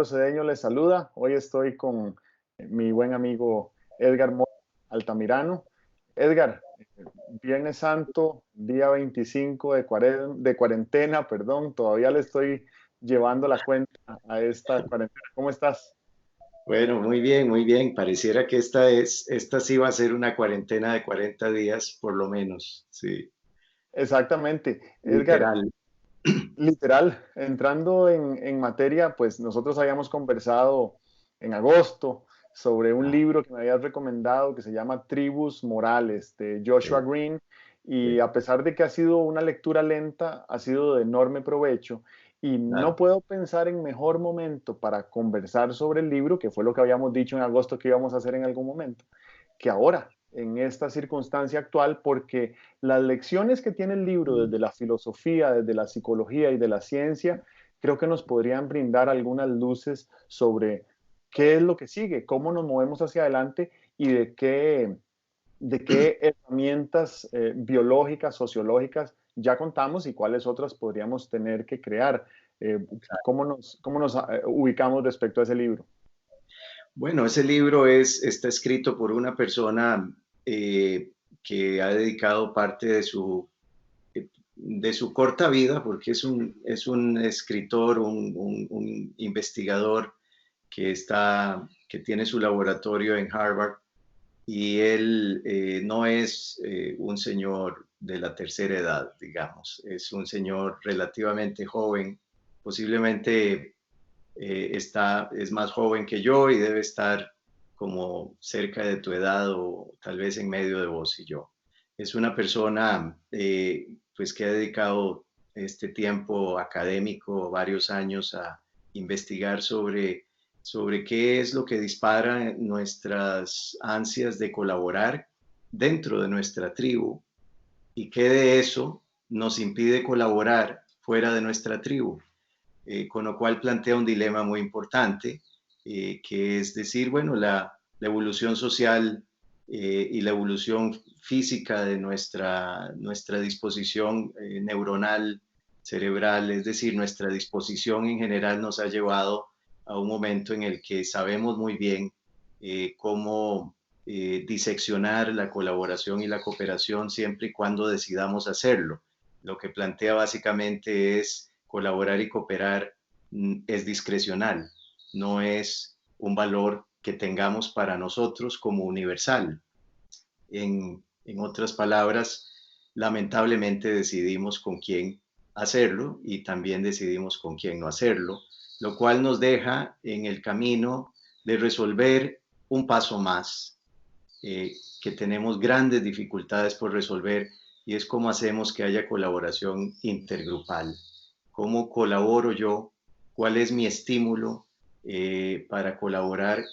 Álvaro Cedeño les saluda. Hoy estoy con mi buen amigo Edgar Mora Altamirano. Edgar, Viernes Santo, día 25 de cuarentena, perdón, todavía le estoy llevando la cuenta a esta cuarentena. ¿Cómo estás? Bueno, muy bien, muy bien. Pareciera que esta sí va a ser una cuarentena de 40 días, por lo menos. Sí, Exactamente. Edgar, literal. literal, entrando en materia, pues nosotros habíamos conversado en agosto sobre un Ah, libro que me habías recomendado que se llama Tribus Morales de Joshua sí, Green y sí, a pesar de que ha sido una lectura lenta, ha sido de enorme provecho y no claro. puedo pensar en mejor momento para conversar sobre el libro, que fue lo que habíamos dicho en agosto que íbamos a hacer en algún momento, que ahora, en esta circunstancia actual, porque las lecciones que tiene el libro desde la filosofía, desde la psicología y de la ciencia, creo que nos podrían brindar algunas luces sobre qué es lo que sigue, cómo nos movemos hacia adelante y de qué herramientas biológicas, sociológicas ya contamos y cuáles otras podríamos tener que crear. ¿Cómo nos ubicamos respecto a ese libro? Bueno, ese libro está escrito por una persona que ha dedicado parte de su corta vida, porque es un escritor, un investigador que tiene su laboratorio en Harvard. Y él no es un señor de la tercera edad, digamos, es un señor relativamente joven, posiblemente es más joven que yo y debe estar como cerca de tu edad o tal vez en medio de vos y yo. Es una persona pues que ha dedicado este tiempo académico, varios años, a investigar sobre qué es lo que dispara nuestras ansias de colaborar dentro de nuestra tribu y qué de eso nos impide colaborar fuera de nuestra tribu. Con lo cual plantea un dilema muy importante, que es decir, bueno, la evolución social y la evolución física de nuestra disposición neuronal, cerebral, es decir, nuestra disposición en general nos ha llevado a un momento en el que sabemos muy bien cómo diseccionar la colaboración y la cooperación siempre y cuando decidamos hacerlo. Lo que plantea básicamente es colaborar y cooperar es discrecional, no es un valor que tengamos para nosotros como universal. En otras palabras, lamentablemente decidimos con quién hacerlo y también decidimos con quién no hacerlo, lo cual nos deja en el camino de resolver un paso más, que tenemos grandes dificultades por resolver, y es cómo hacemos que haya colaboración intergrupal. ¿Cómo colaboro yo? ¿Cuál es mi estímulo para colaborar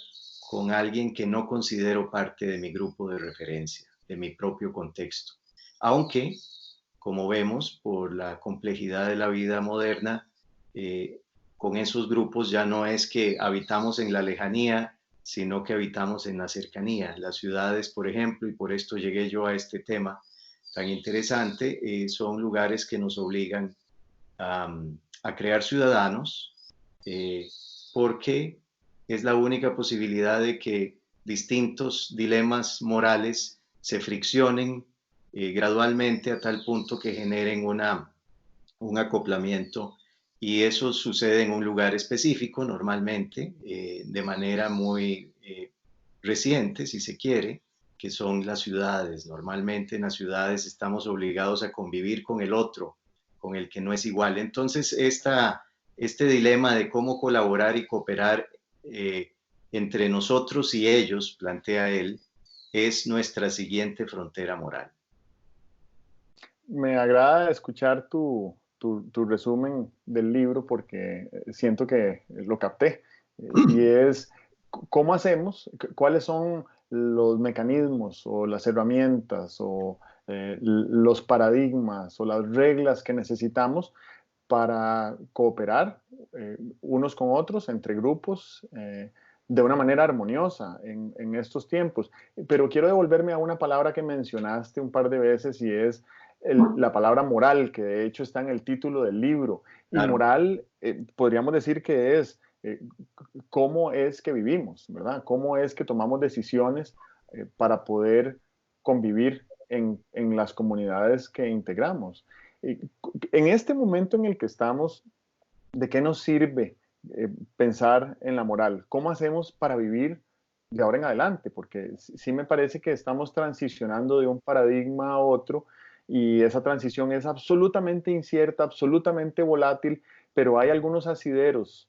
con alguien que no considero parte de mi grupo de referencia, de mi propio contexto? Aunque, como vemos, por la complejidad de la vida moderna, con esos grupos ya no es que habitamos en la lejanía, sino que habitamos en la cercanía. Las ciudades, por ejemplo, y por esto llegué yo a este tema tan interesante, son lugares que nos obligan a crear ciudadanos, eh, porque es la única posibilidad de que distintos dilemas morales se friccionen gradualmente a tal punto que generen un acoplamiento, y eso sucede en un lugar específico normalmente, de manera muy reciente, si se quiere, que son las ciudades. Normalmente en las ciudades estamos obligados a convivir con el otro, con el que no es igual. Entonces, este dilema de cómo colaborar y cooperar entre nosotros y ellos, plantea él, es nuestra siguiente frontera moral. Me agrada escuchar tu resumen del libro porque siento que lo capté. Y es cómo hacemos, cuáles son los mecanismos o las herramientas o los paradigmas o las reglas que necesitamos para cooperar unos con otros, entre grupos, de una manera armoniosa en estos tiempos. Pero quiero devolverme a una palabra que mencionaste un par de veces y es la palabra moral, que de hecho está en el título del libro. Y Claro, moral, podríamos decir que es eh, cómo es que vivimos, ¿verdad? Cómo es que tomamos decisiones para poder convivir en las comunidades que integramos. En este momento en el que estamos, ¿de qué nos sirve pensar en la moral? ¿Cómo hacemos para vivir de ahora en adelante? Porque sí me parece que estamos transicionando de un paradigma a otro y esa transición es absolutamente incierta, absolutamente volátil, pero hay algunos asideros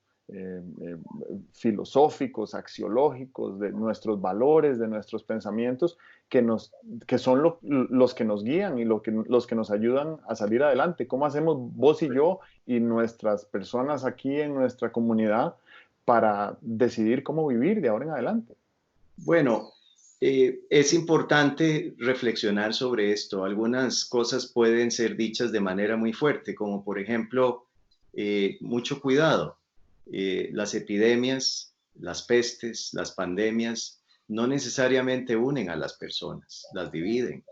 filosóficos, axiológicos, de nuestros valores, de nuestros pensamientos, que son los que nos guían y los que nos ayudan a salir adelante. ¿Cómo hacemos vos y yo y nuestras personas aquí en nuestra comunidad para decidir cómo vivir de ahora en adelante? Bueno, es importante reflexionar sobre esto. Algunas cosas pueden ser dichas de manera muy fuerte, como por ejemplo, mucho cuidado. Las epidemias, las pestes, las pandemias, no necesariamente unen a las personas, las dividen.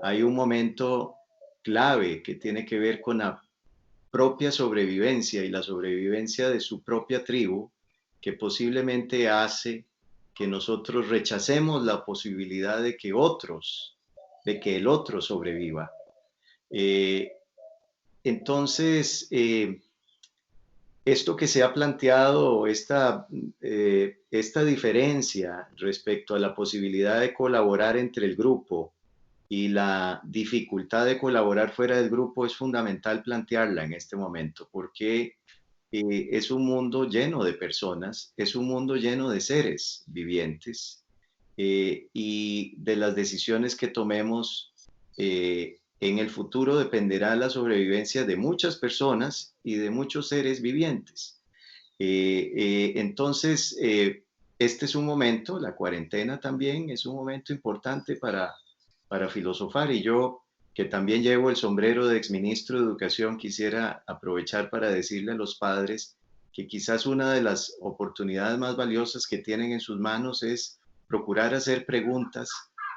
Hay un momento clave que tiene que ver con la propia sobrevivencia y la sobrevivencia de su propia tribu, que posiblemente hace que nosotros rechacemos la posibilidad de que el otro sobreviva. Eh, entonces, esto que se ha planteado, esta diferencia respecto a la posibilidad de colaborar entre el grupo y la dificultad de colaborar fuera del grupo es fundamental plantearla en este momento, porque es un mundo lleno de personas, es un mundo lleno de seres vivientes y de las decisiones que tomemos en el futuro dependerá la sobrevivencia de muchas personas y de muchos seres vivientes. Entonces, este es un momento, la cuarentena también es un momento importante para filosofar y yo, que también llevo el sombrero de exministro de Educación, quisiera aprovechar para decirle a los padres que quizás una de las oportunidades más valiosas que tienen en sus manos es procurar hacer preguntas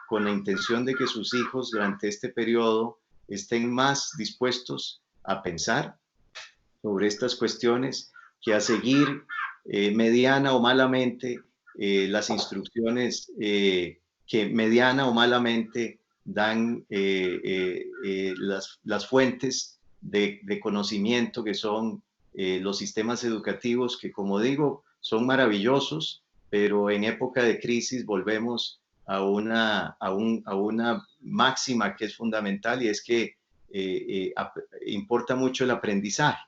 con la intención de que sus hijos durante este periodo estén más dispuestos a pensar sobre estas cuestiones que a seguir mediana o malamente las instrucciones que mediana o malamente dan las fuentes de conocimiento que son los sistemas educativos que, como digo, son maravillosos, pero en época de crisis volvemos a una máxima que es fundamental y es que importa mucho el aprendizaje.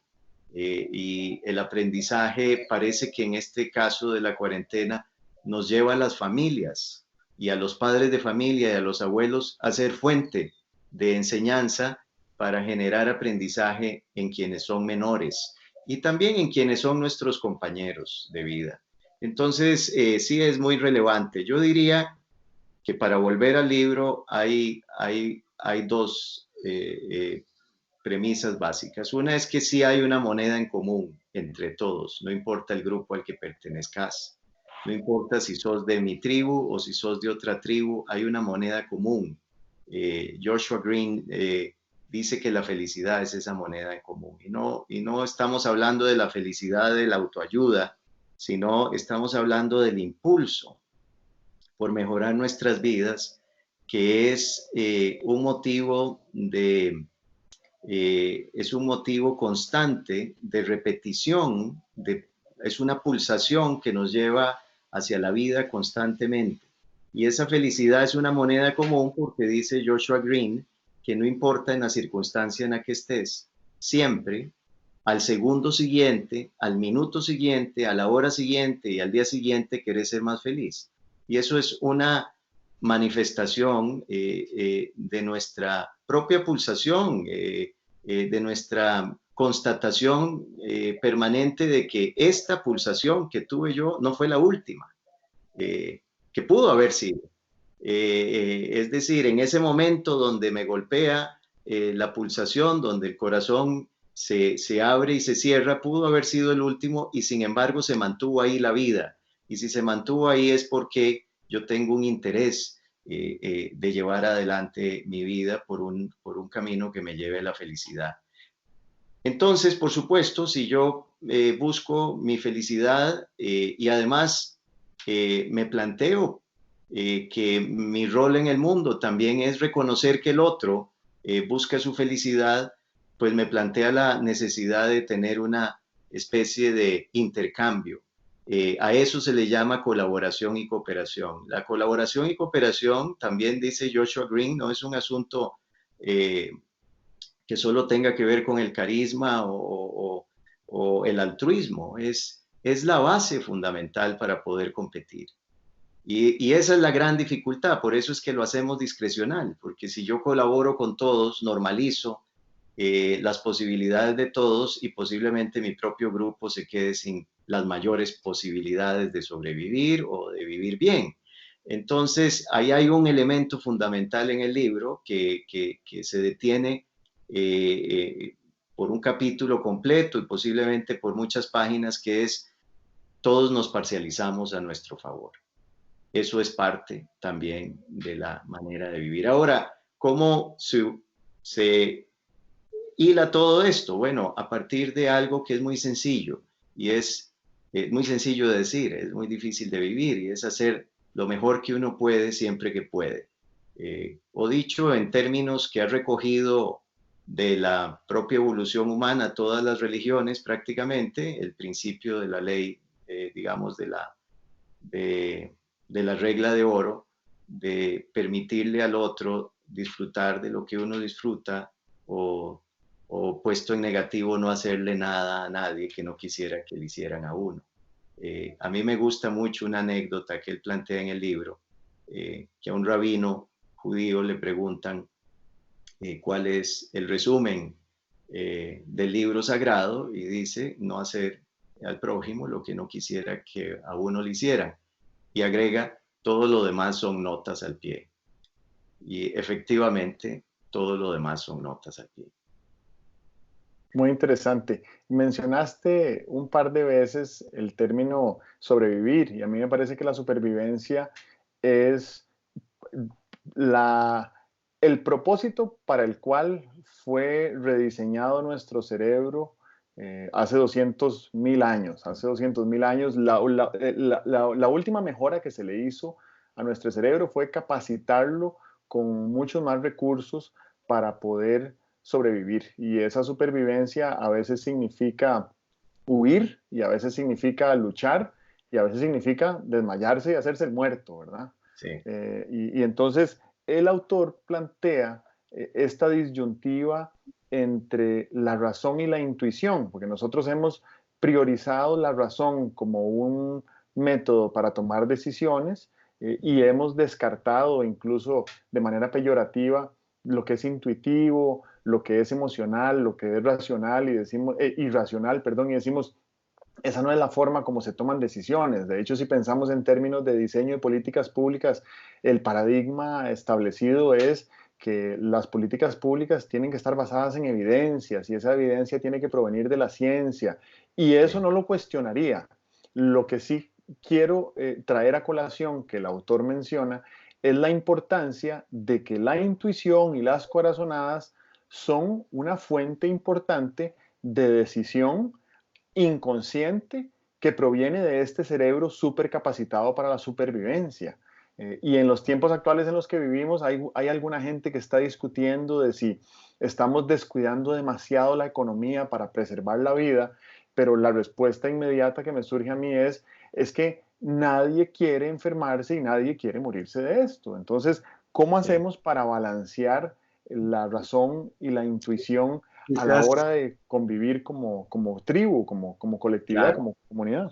Y el aprendizaje parece que en este caso de la cuarentena nos lleva a las familias y a los padres de familia y a los abuelos a ser fuente de enseñanza para generar aprendizaje en quienes son menores y también en quienes son nuestros compañeros de vida. Entonces, sí es muy relevante. Yo diría que para volver al libro hay dos premisas básicas. Una es que sí hay una moneda en común entre todos, no importa el grupo al que pertenezcas, no importa si sos de mi tribu o si sos de otra tribu, hay una moneda común. Joshua Green dice que la felicidad es esa moneda en común y no estamos hablando de la felicidad de la autoayuda, sino estamos hablando del impulso por mejorar nuestras vidas, que un motivo es un motivo constante de repetición, es una pulsación que nos lleva hacia la vida constantemente. Y esa felicidad es una moneda común porque dice Joshua Green que no importa en la circunstancia en la que estés, siempre al segundo siguiente, al minuto siguiente, a la hora siguiente y al día siguiente querés ser más feliz. Y eso es una manifestación de nuestra propia pulsación, de nuestra constatación permanente de que esta pulsación que tuve yo no fue la última, que pudo haber sido. Es decir, en ese momento donde me golpea la pulsación, donde el corazón se abre y se cierra, pudo haber sido el último y sin embargo se mantuvo ahí la vida. Y si se mantuvo ahí es porque yo tengo un interés de llevar adelante mi vida por un camino que me lleve a la felicidad. Entonces, por supuesto, si yo busco mi felicidad y además me planteo que mi rol en el mundo también es reconocer que el otro busca su felicidad, pues me plantea la necesidad de tener una especie de intercambio. A eso se le llama colaboración y cooperación. La colaboración y cooperación, también dice Joshua Green, no es un asunto que solo tenga que ver con el carisma o el altruismo, es la base fundamental para poder competir. Y esa es la gran dificultad, por eso es que lo hacemos discrecional, porque si yo colaboro con todos, normalizo las posibilidades de todos y posiblemente mi propio grupo se quede sin las mayores posibilidades de sobrevivir o de vivir bien. Entonces, ahí hay un elemento fundamental en el libro que se detiene por un capítulo completo y posiblemente por muchas páginas, que es todos nos parcializamos a nuestro favor. Eso es parte también de la manera de vivir. Ahora, ¿cómo se hila todo esto? Bueno, a partir de algo que es muy sencillo y es muy sencillo de decir, es muy difícil de vivir, y es hacer lo mejor que uno puede siempre que puede. O dicho en términos que ha recogido de la propia evolución humana todas las religiones prácticamente, el principio de la ley, digamos, de la regla de oro, de permitirle al otro disfrutar de lo que uno disfruta, o puesto en negativo, no hacerle nada a nadie que no quisiera que le hicieran a uno. A mí me gusta mucho una anécdota que él plantea en el libro, que a un rabino judío le preguntan cuál es el resumen del libro sagrado, y dice: no hacer al prójimo lo que no quisiera que a uno le hicieran. Y agrega: todo lo demás son notas al pie. Y efectivamente, todo lo demás son notas al pie. Muy interesante. Mencionaste un par de veces el término sobrevivir, y a mí me parece que la supervivencia es la, el propósito para el cual fue rediseñado nuestro cerebro hace 200.000 años. Hace 200.000 años, la última mejora que se le hizo a nuestro cerebro fue capacitarlo con muchos más recursos para poder sobrevivir. Y esa supervivencia a veces significa huir, y a veces significa luchar, y a veces significa desmayarse y hacerse el muerto, ¿verdad? Sí. Y entonces el autor plantea esta disyuntiva entre la razón y la intuición, porque nosotros hemos priorizado la razón como un método para tomar decisiones y hemos descartado incluso de manera peyorativa lo que es intuitivo, lo que es emocional, lo que es racional y decimos irracional, perdón, y decimos esa no es la forma como se toman decisiones. De hecho, si pensamos en términos de diseño de políticas públicas, el paradigma establecido es que las políticas públicas tienen que estar basadas en evidencias y esa evidencia tiene que provenir de la ciencia. Y eso Sí. no lo cuestionaría. Lo que sí quiero traer a colación que el autor menciona es la importancia de que la intuición y las corazonadas son una fuente importante de decisión inconsciente que proviene de este cerebro supercapacitado para la supervivencia. Y en los tiempos actuales en los que vivimos hay alguna gente que está discutiendo de si estamos descuidando demasiado la economía para preservar la vida, pero la respuesta inmediata que me surge a mí es que nadie quiere enfermarse y nadie quiere morirse de esto. Entonces, ¿cómo Sí. hacemos para balancear la razón y la intuición a la Quizás, hora de convivir como tribu, como colectividad, claro. como comunidad?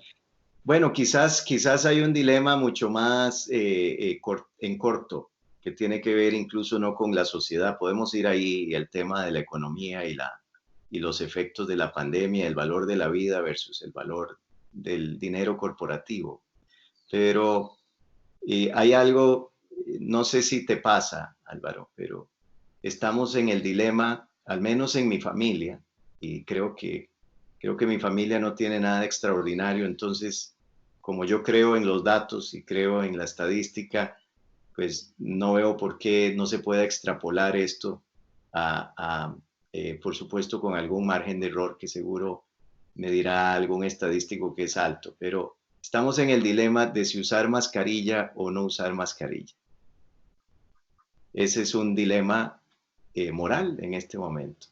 Bueno, quizás hay un dilema mucho más en corto, que tiene que ver incluso no con la sociedad. Podemos ir ahí al tema de la economía y los efectos de la pandemia, el valor de la vida versus el valor del dinero corporativo. Pero hay algo, no sé si te pasa, Álvaro, pero estamos en el dilema, al menos en mi familia, y creo que mi familia no tiene nada de extraordinario. Entonces, como yo creo en los datos y creo en la estadística, pues no veo por qué no se pueda extrapolar esto a, por supuesto con algún margen de error que seguro me dirá algún estadístico que es alto, pero estamos en el dilema de si usar mascarilla o no usar mascarilla. Ese es un dilema moral en este momento,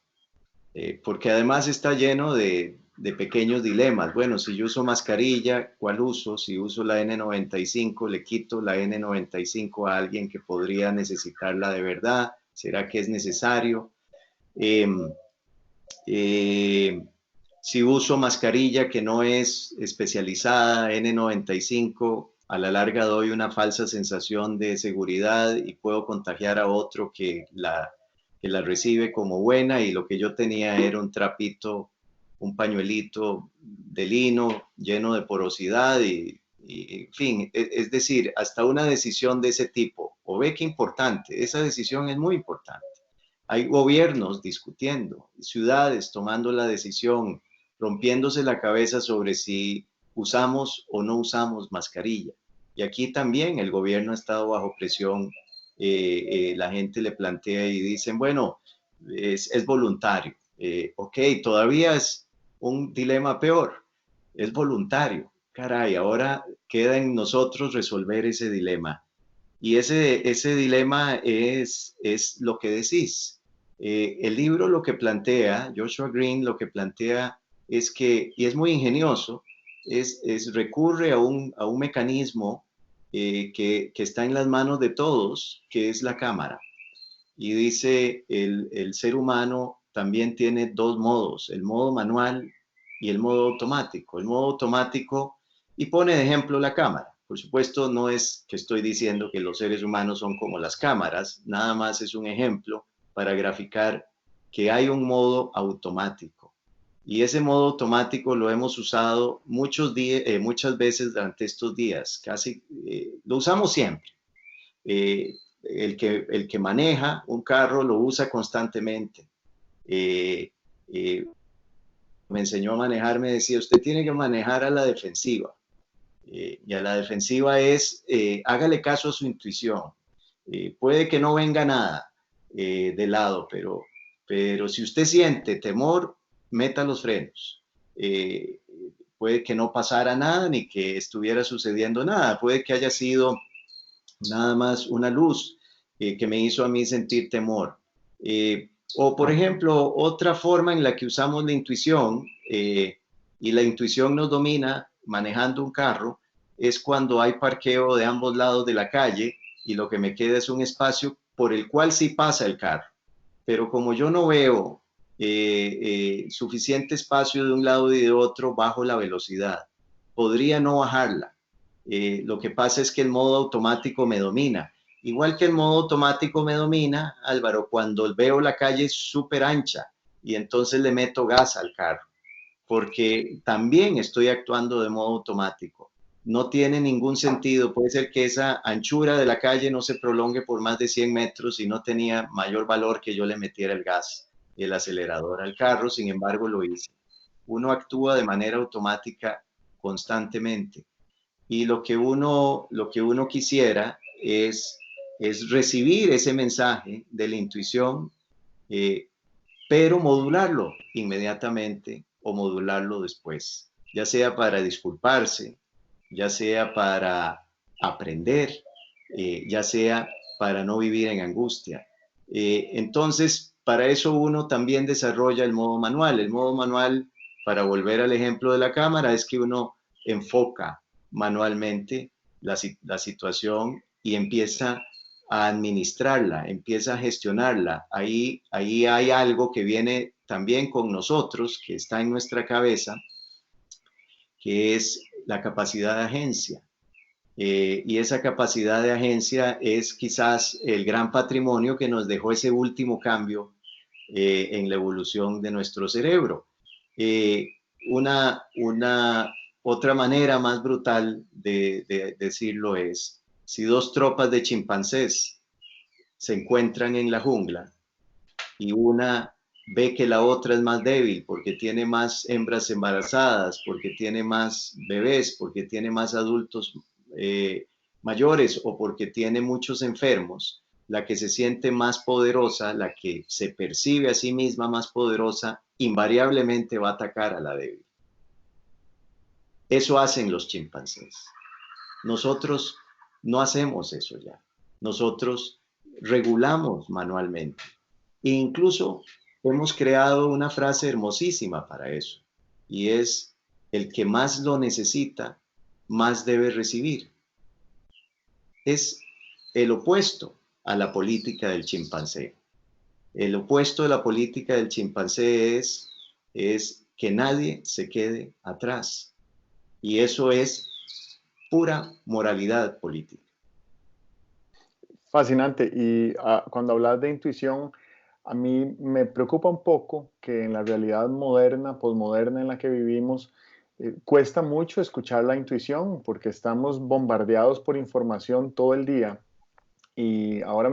porque además está lleno de pequeños dilemas. Bueno, si yo uso mascarilla, ¿cuál uso? Si uso la N95, le quito la N95 a alguien que podría necesitarla de verdad. ¿Será que es necesario? Eh, eh, si uso mascarilla que no es especializada, N95, a la larga doy una falsa sensación de seguridad y puedo contagiar a otro que la recibe como buena, y lo que yo tenía era un trapito, un pañuelito de lino lleno de porosidad y en fin, es decir, hasta una decisión de ese tipo. ¿O ve qué importante? Esa decisión es muy importante. Hay gobiernos discutiendo, ciudades tomando la decisión, rompiéndose la cabeza sobre si usamos o no usamos mascarilla. Y aquí también el gobierno ha estado bajo presión. La gente le plantea y dicen, bueno, es voluntario. Ok, todavía es un dilema peor. Es voluntario. Caray, ahora queda en nosotros resolver ese dilema. Y ese dilema es lo que decís. El libro lo que plantea, Joshua Green lo que plantea es que, y es muy ingenioso, recurre a un mecanismo que está en las manos de todos, que es la cámara. Y dice, el ser humano también tiene dos modos, el modo manual y el modo automático. El modo automático, y pone de ejemplo la cámara. Por supuesto, no es que estoy diciendo que los seres humanos son como las cámaras, nada más es un ejemplo para graficar que hay un modo automático. Y ese modo automático lo hemos usado muchas veces durante estos días, casi lo usamos siempre. El que maneja un carro lo usa constantemente. Eh, eh, Me enseñó a manejar, me decía, usted tiene que manejar a la defensiva. Y a la defensiva es, hágale caso a su intuición. Puede que no venga nada de lado, pero si usted siente temor, meta los frenos. Puede que no pasara nada ni que estuviera sucediendo nada. Puede que haya sido nada más una luz que me hizo a mí sentir temor. O, por ejemplo, otra forma en la que usamos la intuición, y la intuición nos domina manejando un carro, es cuando hay parqueo de ambos lados de la calle y lo que me queda es un espacio por el cual sí pasa el carro. Pero como yo no veo suficiente espacio de un lado y de otro, bajo la velocidad. Podría no bajarla. Lo que pasa es que el modo automático me domina. Igual que el modo automático me domina, Álvaro, cuando veo la calle súper ancha y entonces le meto gas al carro, porque también estoy actuando de modo automático. No tiene ningún sentido. Puede ser que esa anchura de la calle no se prolongue por más de 100 metros y no tenía mayor valor que yo le metiera el gas y el acelerador al carro. Sin embargo, lo hice. Uno actúa de manera automática constantemente. Y lo que uno quisiera es recibir ese mensaje de la intuición, eh, pero modularlo inmediatamente o modularlo después, ya sea para disculparse, ya sea para aprender, ya sea para no vivir en angustia. Entonces, para eso uno también desarrolla el modo manual. El modo manual, para volver al ejemplo de la cámara, es que uno enfoca manualmente la situación y empieza a administrarla, empieza a gestionarla. Ahí hay algo que viene también con nosotros, que está en nuestra cabeza, que es la capacidad de agencia. Y esa capacidad de agencia es quizás el gran patrimonio que nos dejó ese último cambio en la evolución de nuestro cerebro. Eh, otra manera más brutal de decirlo es, si dos tropas de chimpancés se encuentran en la jungla y una ve que la otra es más débil porque tiene más hembras embarazadas, porque tiene más bebés, porque tiene más adultos mayores o porque tiene muchos enfermos, la que se siente más poderosa, la que se percibe a sí misma más poderosa, invariablemente va a atacar a la débil. Eso hacen los chimpancés. Nosotros no hacemos eso ya. Nosotros regulamos manualmente. E incluso hemos creado una frase hermosísima para eso, y es: el que más lo necesita, más debe recibir. Es el opuesto a la política del chimpancé. El opuesto de la política del chimpancé es que nadie se quede atrás. Y eso es pura moralidad política. Fascinante. Y cuando hablas de intuición, a mí me preocupa un poco que en la realidad moderna, posmoderna en la que vivimos, cuesta mucho escuchar la intuición porque estamos bombardeados por información todo el día. Y ahora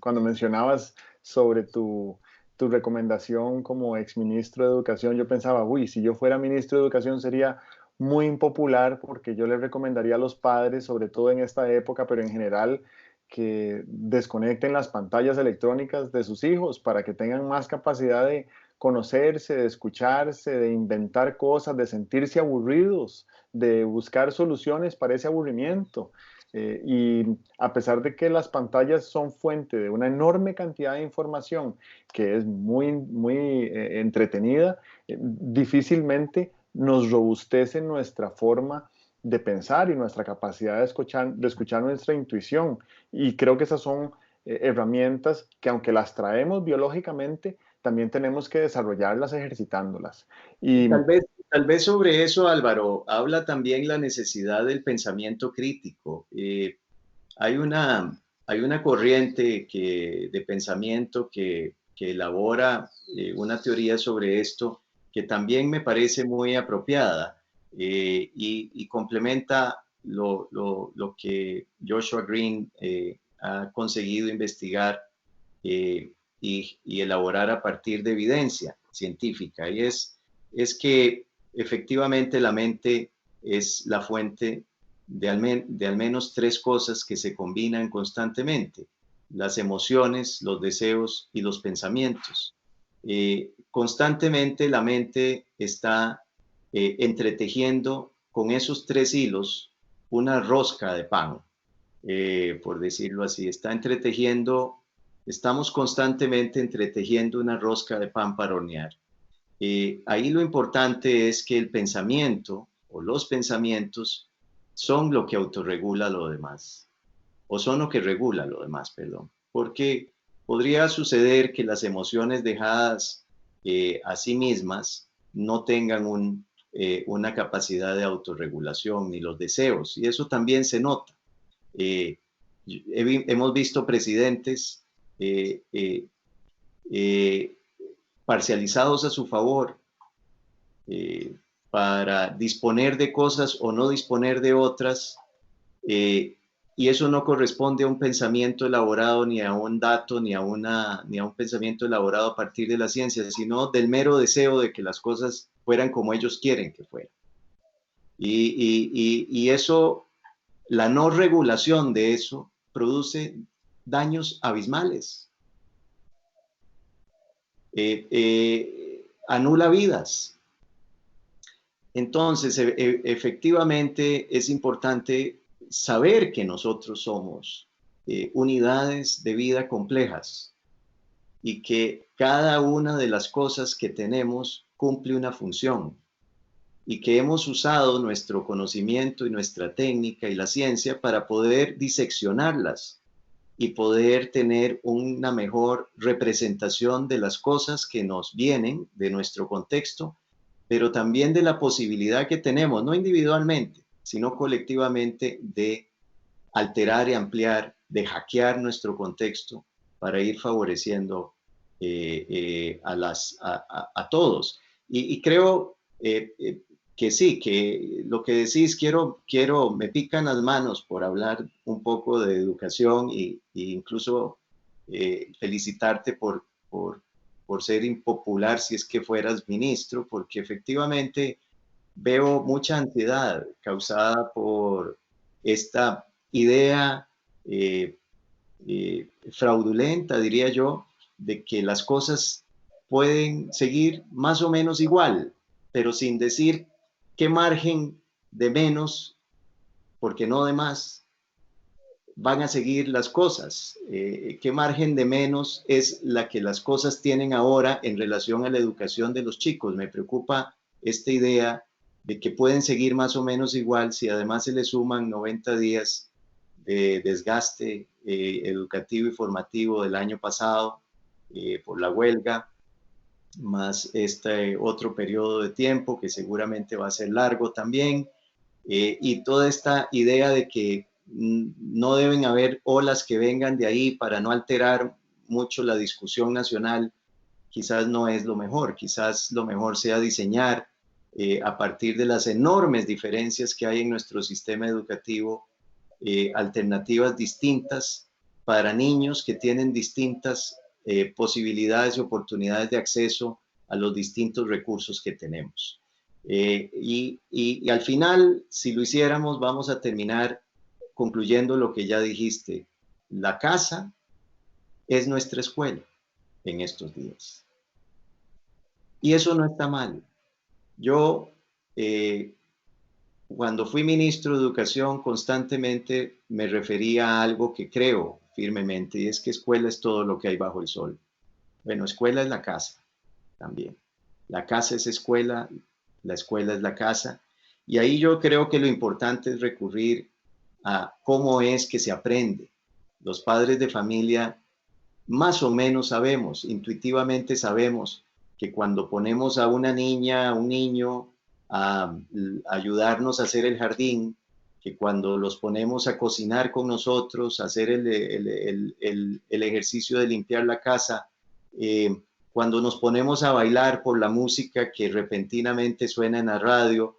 cuando mencionabas sobre tu recomendación como exministro de Educación, yo pensaba, uy, si yo fuera ministro de Educación sería muy impopular porque yo le recomendaría a los padres, sobre todo en esta época, pero en general, que desconecten las pantallas electrónicas de sus hijos para que tengan más capacidad de conocerse, de escucharse, de inventar cosas, de sentirse aburridos, de buscar soluciones para ese aburrimiento. Y a pesar de que las pantallas son fuente de una enorme cantidad de información que es muy entretenida, difícilmente nos robustece nuestra forma de pensar y nuestra capacidad de escuchar nuestra intuición. Y creo que esas son herramientas que, aunque las traemos biológicamente, también tenemos que desarrollarlas ejercitándolas. Y Tal vez sobre eso, Álvaro, habla también la necesidad del pensamiento crítico. Hay una corriente de pensamiento que elabora una teoría sobre esto que también me parece muy apropiada, y complementa lo que Joshua Green ha conseguido investigar, y elaborar a partir de evidencia científica. Y es que efectivamente la mente es la fuente de al menos tres cosas que se combinan constantemente: las emociones, los deseos y los pensamientos. Constantemente la mente está entretejiendo con esos tres hilos una rosca de pan, por decirlo así. Estamos constantemente entretejiendo una rosca de pan para hornear. Ahí lo importante es que el pensamiento o los pensamientos son lo que autorregula lo demás, o son lo que regula lo demás, perdón, porque podría suceder que las emociones dejadas a sí mismas no tengan una capacidad de autorregulación, ni los deseos, y eso también se nota. Hemos visto presidentes eh, eh, eh, parcializados a su favor, eh, para disponer de cosas o no disponer de otras, y eso no corresponde a un pensamiento elaborado, ni a un dato, ni a un pensamiento elaborado a partir de la ciencia, sino del mero deseo de que las cosas fueran como ellos quieren que fueran. Y eso, la no regulación de eso, produce daños abismales. Anula vidas. Entonces, efectivamente es importante saber que nosotros somos unidades de vida complejas, y que cada una de las cosas que tenemos cumple una función, y que hemos usado nuestro conocimiento y nuestra técnica y la ciencia para poder diseccionarlas y poder tener una mejor representación de las cosas que nos vienen de nuestro contexto, pero también de la posibilidad que tenemos, no individualmente, sino colectivamente, de alterar y ampliar, de hackear nuestro contexto para ir favoreciendo a todos. Y creo que sí, que lo que decís, me pican las manos por hablar un poco de educación, e incluso felicitarte por ser impopular si es que fueras ministro, porque efectivamente veo mucha ansiedad causada por esta idea fraudulenta, diría yo, de que las cosas pueden seguir más o menos igual, pero sin decir qué margen de menos, porque no de más, van a seguir las cosas. ¿Qué margen de menos es la que las cosas tienen ahora en relación a la educación de los chicos? Me preocupa esta idea de que pueden seguir más o menos igual si además se le suman 90 días de desgaste educativo y formativo del año pasado por la huelga, más este otro periodo de tiempo que seguramente va a ser largo también, y toda esta idea de que no deben haber olas que vengan de ahí para no alterar mucho la discusión nacional, quizás no es lo mejor. Quizás lo mejor sea diseñar a partir de las enormes diferencias que hay en nuestro sistema educativo, alternativas distintas para niños que tienen distintas posibilidades y oportunidades de acceso a los distintos recursos que tenemos. Y al final, si lo hiciéramos, vamos a terminar concluyendo lo que ya dijiste. La casa es nuestra escuela en estos días. Y eso no está mal. Yo, cuando fui ministro de Educación, constantemente me refería a algo que creo firmemente, y es que escuela es todo lo que hay bajo el sol. Bueno, escuela es la casa también. La casa es escuela, la escuela es la casa. Y ahí yo creo que lo importante es recurrir a cómo es que se aprende. Los padres de familia más o menos sabemos, intuitivamente sabemos que cuando ponemos a una niña, a un niño a ayudarnos a hacer el jardín, que cuando los ponemos a cocinar con nosotros, a hacer el ejercicio de limpiar la casa, cuando nos ponemos a bailar por la música que repentinamente suena en la radio,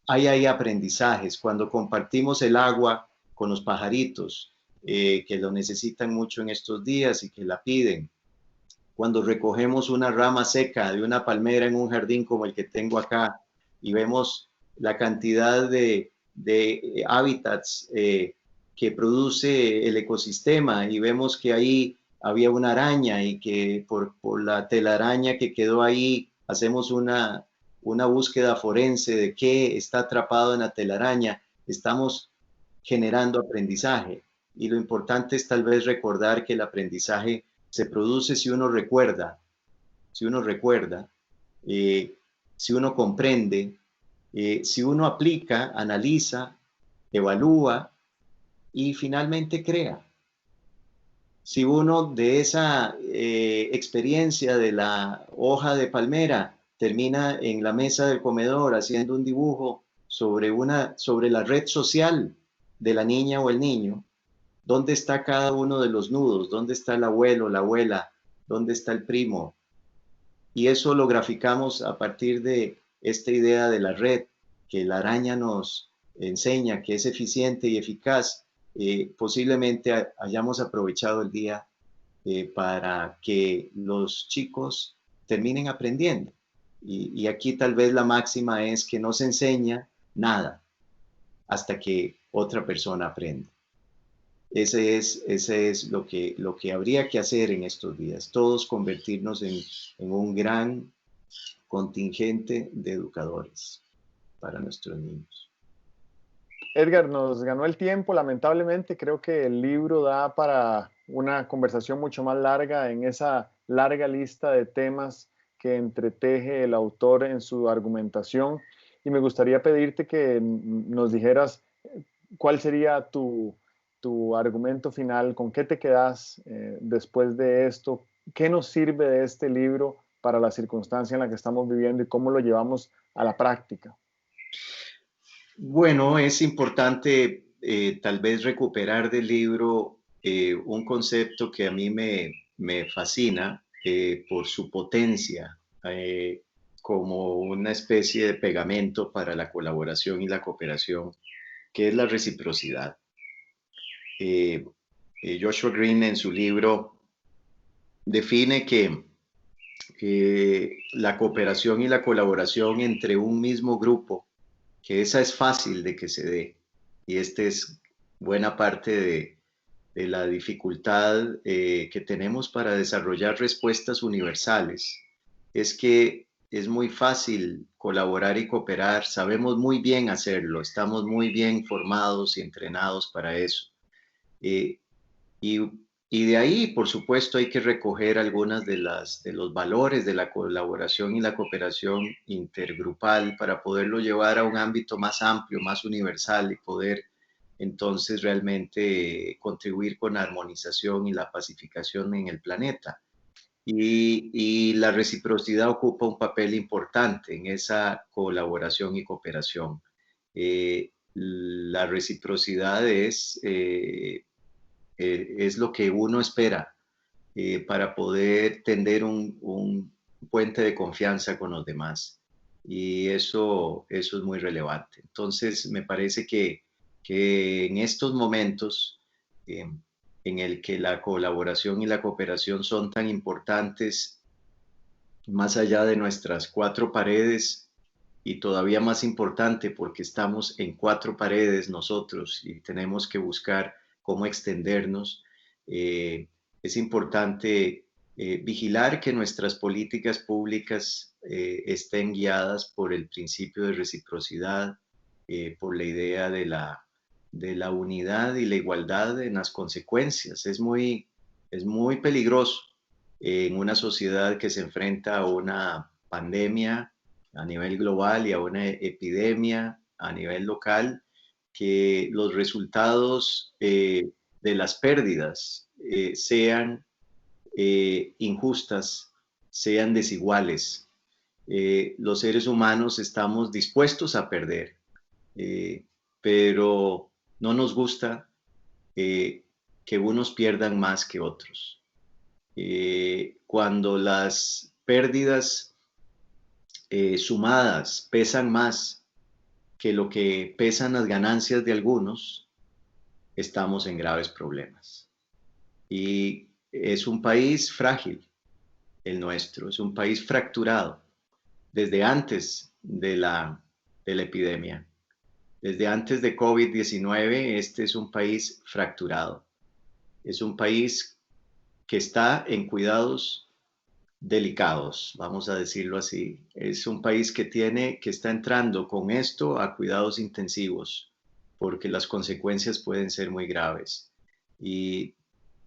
hay aprendizajes. Cuando compartimos el agua con los pajaritos, que lo necesitan mucho en estos días y que la piden. Cuando recogemos una rama seca de una palmera en un jardín como el que tengo acá y vemos la cantidad de hábitats que produce el ecosistema y vemos que ahí había una araña y que por la telaraña que quedó ahí hacemos una búsqueda forense de qué está atrapado en la telaraña, estamos generando aprendizaje. Y lo importante es tal vez recordar que el aprendizaje se produce si uno recuerda, si uno comprende, si uno aplica, analiza, evalúa y finalmente crea. Si uno de esa experiencia de la hoja de palmera termina en la mesa del comedor haciendo un dibujo sobre la red social de la niña o el niño, ¿dónde está cada uno de los nudos? ¿Dónde está el abuelo, la abuela? ¿Dónde está el primo? Y eso lo graficamos a partir de esta idea de la red, que la araña nos enseña que es eficiente y eficaz. Posiblemente hayamos aprovechado el día para que los chicos terminen aprendiendo. Y aquí tal vez la máxima es que no se enseña nada hasta que otra persona aprende. Ese es lo que habría que hacer en estos días, todos convertirnos en un gran contingente de educadores para nuestros niños. Edgar, nos ganó el tiempo, lamentablemente. Creo que el libro da para una conversación mucho más larga en esa larga lista de temas que entreteje el autor en su argumentación. Y me gustaría pedirte que nos dijeras cuál sería tu argumento final, con qué te quedas después de esto, qué nos sirve de este libro para la circunstancia en la que estamos viviendo y cómo lo llevamos a la práctica. Bueno, es importante tal vez recuperar del libro un concepto que a mí me fascina por su potencia como una especie de pegamento para la colaboración y la cooperación, que es la reciprocidad. Joshua Green en su libro define que la cooperación y la colaboración entre un mismo grupo, que esa es fácil de que se dé, y esta es buena parte de la dificultad que tenemos para desarrollar respuestas universales. Es que es muy fácil colaborar y cooperar, sabemos muy bien hacerlo, estamos muy bien formados y entrenados para eso. Eh, y, y de ahí, por supuesto, hay que recoger algunas de los valores de la colaboración y la cooperación intergrupal para poderlo llevar a un ámbito más amplio, más universal y poder entonces realmente contribuir con la armonización y la pacificación en el planeta. Y la reciprocidad ocupa un papel importante en esa colaboración y cooperación. La reciprocidad es lo que uno espera para poder tender un puente de confianza con los demás. Y eso es muy relevante. Entonces, me parece que en estos momentos en el que la colaboración y la cooperación son tan importantes, más allá de nuestras cuatro paredes, y todavía más importante porque estamos en cuatro paredes nosotros y tenemos que buscar cómo extendernos, es importante vigilar que nuestras políticas públicas estén guiadas por el principio de reciprocidad, por la idea de la unidad y la igualdad en las consecuencias. Es muy peligroso en una sociedad que se enfrenta a una pandemia a nivel global y a una epidemia a nivel local, que los resultados de las pérdidas sean injustas, sean desiguales. Los seres humanos estamos dispuestos a perder, pero no nos gusta que unos pierdan más que otros. Cuando las pérdidas sumadas pesan más que lo que pesan las ganancias de algunos, estamos en graves problemas. Y es un país frágil, el nuestro, es un país fracturado desde antes de la epidemia. Desde antes de COVID-19, este es un país fracturado. Es un país que está en cuidados delicados, vamos a decirlo así. Es un país que está entrando con esto a cuidados intensivos, porque las consecuencias pueden ser muy graves. Y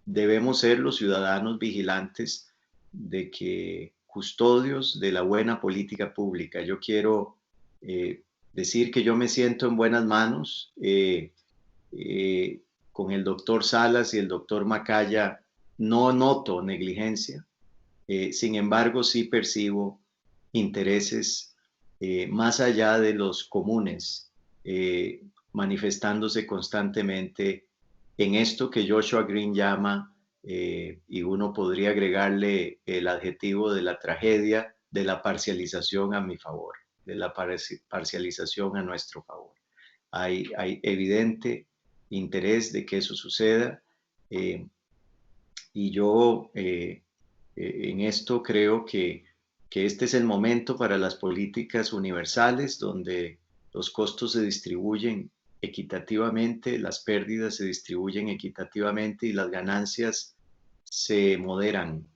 debemos ser los ciudadanos vigilantes de que custodios de la buena política pública. Yo quiero decir que yo me siento en buenas manos. Con el doctor Salas y el doctor Macaya no noto negligencia. Sin embargo, sí percibo intereses más allá de los comunes, manifestándose constantemente en esto que Joshua Green llama, y uno podría agregarle el adjetivo de la tragedia, de la parcialización a mi favor, de la parcialización a nuestro favor. Hay evidente interés de que eso suceda, y yo en esto creo que este es el momento para las políticas universales donde los costos se distribuyen equitativamente, las pérdidas se distribuyen equitativamente y las ganancias se moderan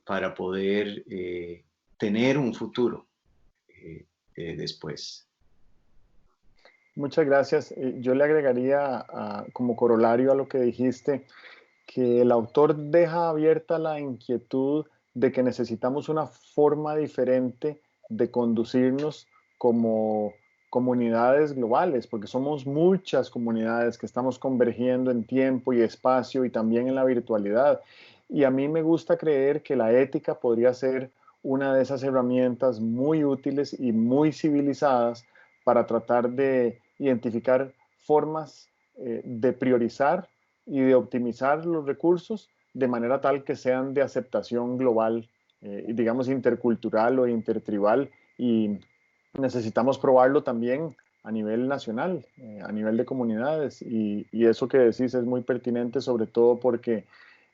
para poder tener un futuro después. Muchas gracias. Yo le agregaría como corolario a lo que dijiste, que el autor deja abierta la inquietud de que necesitamos una forma diferente de conducirnos como comunidades globales, porque somos muchas comunidades que estamos convergiendo en tiempo y espacio y también en la virtualidad. Y a mí me gusta creer que la ética podría ser una de esas herramientas muy útiles y muy civilizadas para tratar de identificar formas de priorizar y de optimizar los recursos de manera tal que sean de aceptación global, digamos intercultural o intertribal, y necesitamos probarlo también a nivel nacional, a nivel de comunidades, y eso que decís es muy pertinente, sobre todo porque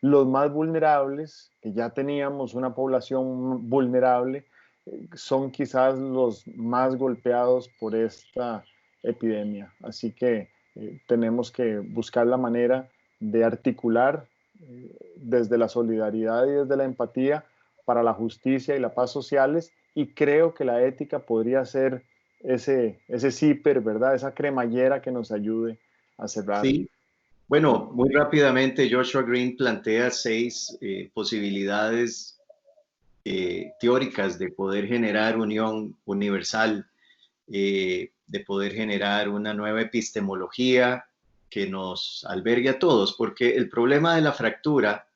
los más vulnerables, que ya teníamos una población vulnerable, son quizás los más golpeados por esta epidemia. Así que tenemos que buscar la manera de articular desde la solidaridad y desde la empatía para la justicia y la paz sociales, y creo que la ética podría ser ese zipper, ¿verdad? Esa cremallera que nos ayude a cerrar. Sí, bueno, muy rápidamente Joshua Green plantea 6 posibilidades teóricas de poder generar unión universal, de poder generar una nueva epistemología que nos albergue a todos, porque el problema de la fractura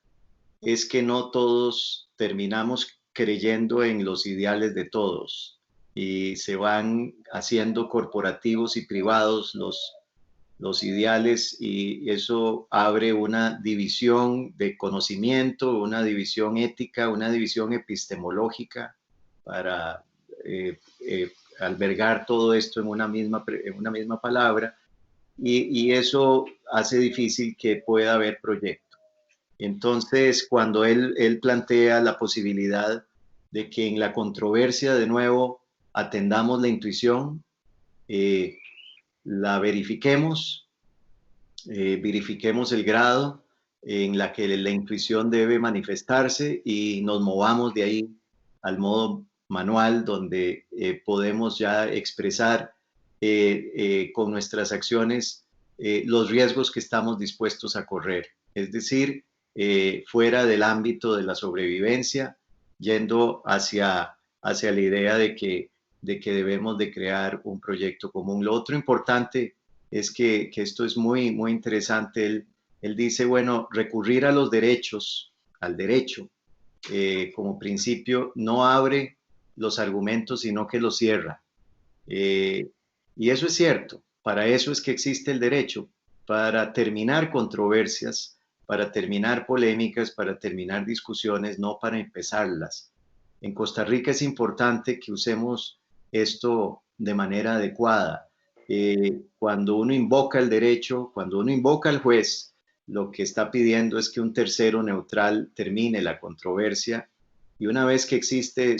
es que no todos terminamos creyendo en los ideales de todos y se van haciendo corporativos y privados los ideales, y eso abre una división de conocimiento, una división ética, una división epistemológica para albergar todo esto en una misma palabra, y eso hace difícil que pueda haber proyecto. Entonces, cuando él plantea la posibilidad de que en la controversia de nuevo atendamos la intuición, la verifiquemos, verifiquemos el grado en la que la intuición debe manifestarse y nos movamos de ahí al modo manual, donde podemos ya expresar con nuestras acciones los riesgos que estamos dispuestos a correr. Es decir, fuera del ámbito de la sobrevivencia, yendo hacia la idea de que debemos de crear un proyecto común. Lo otro importante es que esto es muy, muy interesante. Él dice, bueno, recurrir a los derechos, al derecho, como principio, no abre los argumentos, sino que los cierra. Y eso es cierto. Para eso es que existe el derecho, para terminar controversias, para terminar polémicas, para terminar discusiones, no para empezarlas. En Costa Rica es importante que usemos esto de manera adecuada. Cuando uno invoca el derecho, cuando uno invoca al juez, lo que está pidiendo es que un tercero neutral termine la controversia, y una vez que existe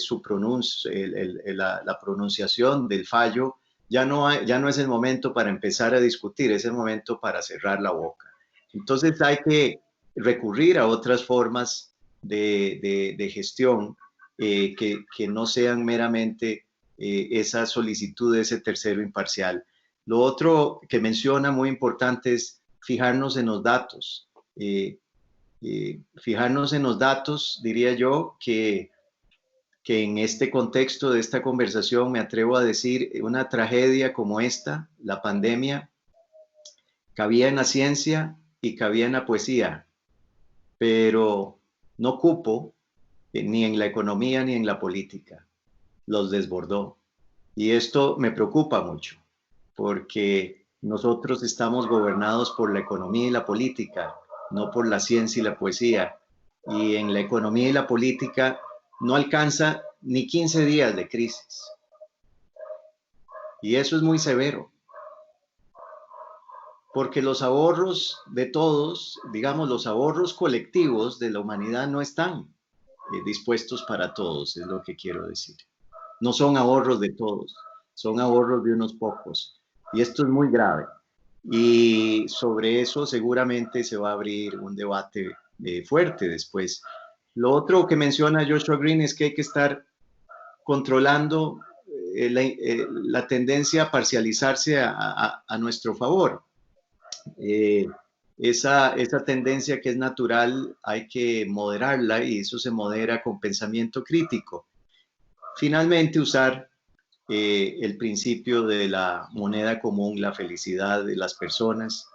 la pronunciación del fallo, ya no es el momento para empezar a discutir, es el momento para cerrar la boca. Entonces hay que recurrir a otras formas de gestión que no sean meramente esa solicitud de ese tercero imparcial. Lo otro que menciona muy importante es fijarnos en los datos. Fijarnos en los datos, diría yo, que en este contexto de esta conversación me atrevo a decir, una tragedia como esta, la pandemia, cabía en la ciencia y cabía en la poesía, pero no cupo ni en la economía ni en la política. Los desbordó. Y esto me preocupa mucho, porque nosotros estamos gobernados por la economía y la política, no por la ciencia y la poesía. Y en la economía y la política no alcanza ni 15 días de crisis. Y eso es muy severo, porque los ahorros de todos, digamos, los ahorros colectivos de la humanidad no están dispuestos para todos, es lo que quiero decir. No son ahorros de todos, son ahorros de unos pocos. Y esto es muy grave. Y sobre eso seguramente se va a abrir un debate fuerte después. Lo otro que menciona Joshua Green es que hay que estar controlando la tendencia a parcializarse a nuestro favor. Esa tendencia que es natural hay que moderarla, y eso se modera con pensamiento crítico. Finalmente, usar el principio de la moneda común, la felicidad de las personas,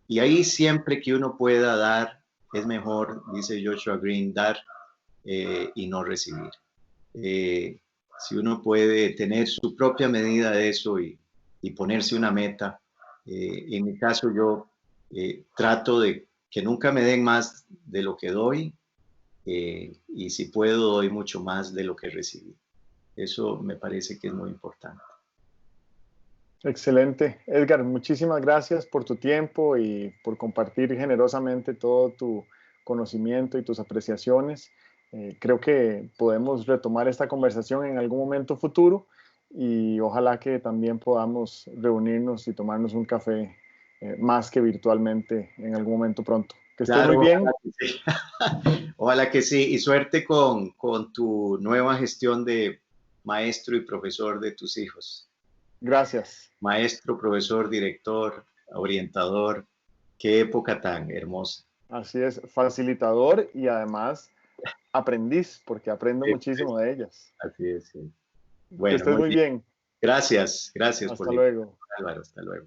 y ahí siempre que uno pueda dar, es mejor, dice Joshua Green, dar y no recibir. Si uno puede tener su propia medida de eso y ponerse una meta, en mi caso yo trato de que nunca me den más de lo que doy, y si puedo doy mucho más de lo que recibí. Eso me parece que es muy importante. Excelente. Edgar, muchísimas gracias por tu tiempo y por compartir generosamente todo tu conocimiento y tus apreciaciones. Creo que podemos retomar esta conversación en algún momento futuro, y ojalá que también podamos reunirnos y tomarnos un café más que virtualmente en algún momento pronto. Que estés Claro, muy bien. ojalá que sí. Ojalá que sí. Y suerte con tu nueva gestión de maestro y profesor de tus hijos. Gracias. Maestro, profesor, director, orientador. Qué época tan hermosa. Así es, facilitador y además aprendiz, porque aprendo Sí, pues, muchísimo de ellas. así es, sí. Que Bueno, estés muy muy bien. bien. Gracias por Hasta la invitación, luego. Álvaro. Hasta luego.